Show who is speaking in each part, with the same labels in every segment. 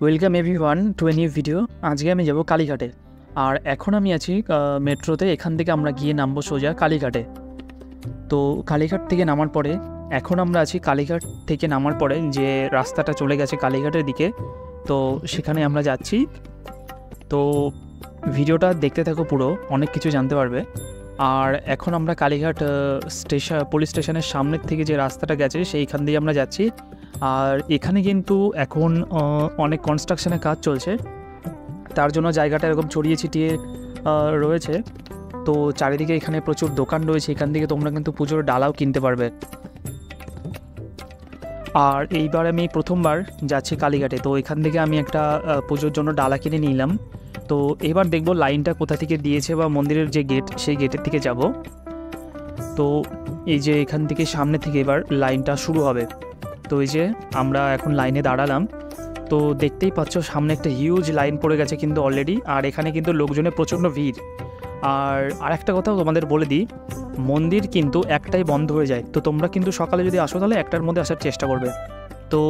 Speaker 1: Welcome everyone two a new video. আজকে আমি যাব কালীঘাটে। আর এখন আমি আছি মেট্রোতে। এখান থেকে আমরা গিয়ে নামবো সোজা কালীঘাটে। তো কালীঘাট থেকে নামার পরে এখন আমরা আছি কালীঘাট থেকে নামার পরে যে রাস্তাটা চলে গেছে কালীঘাটের দিকে, তো সেখানে আমরা যাচ্ছি। তো ভিডিওটা দেখতে থাকো, পুরো অনেক কিছু জানতে পারবে। আর এখন আমরা কালীঘাট পুলিশ স্টেশনের সামনের থেকে যে রাস্তাটা গেছে সেইখান দিয়ে আমরা যাচ্ছি। আর এখানে কিন্তু এখন অনেক কনস্ট্রাকশনের কাজ চলছে, তার জন্য জায়গাটা এরকম ছড়িয়ে ছিটিয়ে রয়েছে। তো চারিদিকে এখানে প্রচুর দোকান রয়েছে, এখান থেকে তোমরা কিন্তু পুজোর ডালাও কিনতে পারবে। আর এইবার আমি প্রথমবার যাচ্ছি কালীঘাটে, তো এখান থেকে আমি একটা পুজোর জন্য ডালা কিনে নিলাম। তো এবার দেখবো লাইনটা কোথা থেকে দিয়েছে বা মন্দিরের যে গেট সেই গেটের থেকে যাব। তো এই যে এখান থেকে সামনে থেকে এবার লাইনটা শুরু হবে। তো এই যে আমরা এখন লাইনে দাঁড়ালাম। তো দেখতেই পাচ্ছ সামনে একটা হিউজ লাইন পড়ে গেছে কিন্তু অলরেডি। আর এখানে কিন্তু লোকজনের প্রচণ্ড ভিড়। আর একটা কথাও তোমাদের বলে দিই, মন্দির কিন্তু একটাই বন্ধ হয়ে যায়। তো তোমরা কিন্তু সকালে যদি আসো তাহলে একটার মধ্যে আসার চেষ্টা করবে। তো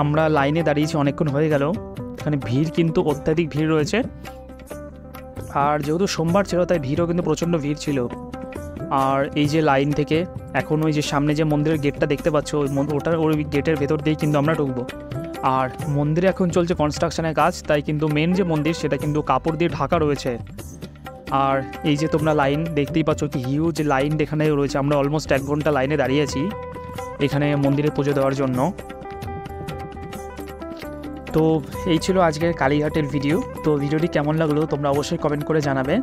Speaker 1: আমরা লাইনে দাঁড়িয়েছি, অনেকক্ষণ হয়ে গেল। এখানে ভিড় কিন্তু অত্যাধিক ভিড় রয়েছে। আর যেহেতু সোমবার ছিল তাই ভিড়ও কিন্তু প্রচণ্ড ভিড় ছিল। আর এই যে লাইন থেকে এখন ওই যে সামনে যে মন্দিরের গেটটা দেখতে পাচ্ছ, ওই গেটের ভেতর দিয়েই কিন্তু আমরা ঢুকবো। আর মন্দিরে এখন চলছে কনস্ট্রাকশনের কাজ, তাই কিন্তু মেন যে মন্দির সেটা কিন্তু কাপড় দিয়ে ঢাকা রয়েছে। আর এই যে তোমরা লাইন দেখতেই পাচ্ছ, কি হিউজ লাইন এখানে রয়েছে। আমরা অলমোস্ট 1 ঘন্টা লাইনে দাঁড়িয়েছি এখানে মন্দিরে পুজো দেওয়ার জন্য। তো এই ছিল আজকের কালীঘাটের ভিডিও। তো ভিডিওটি কেমন লাগলো তোমরা অবশ্যই কমেন্ট করে জানাবে।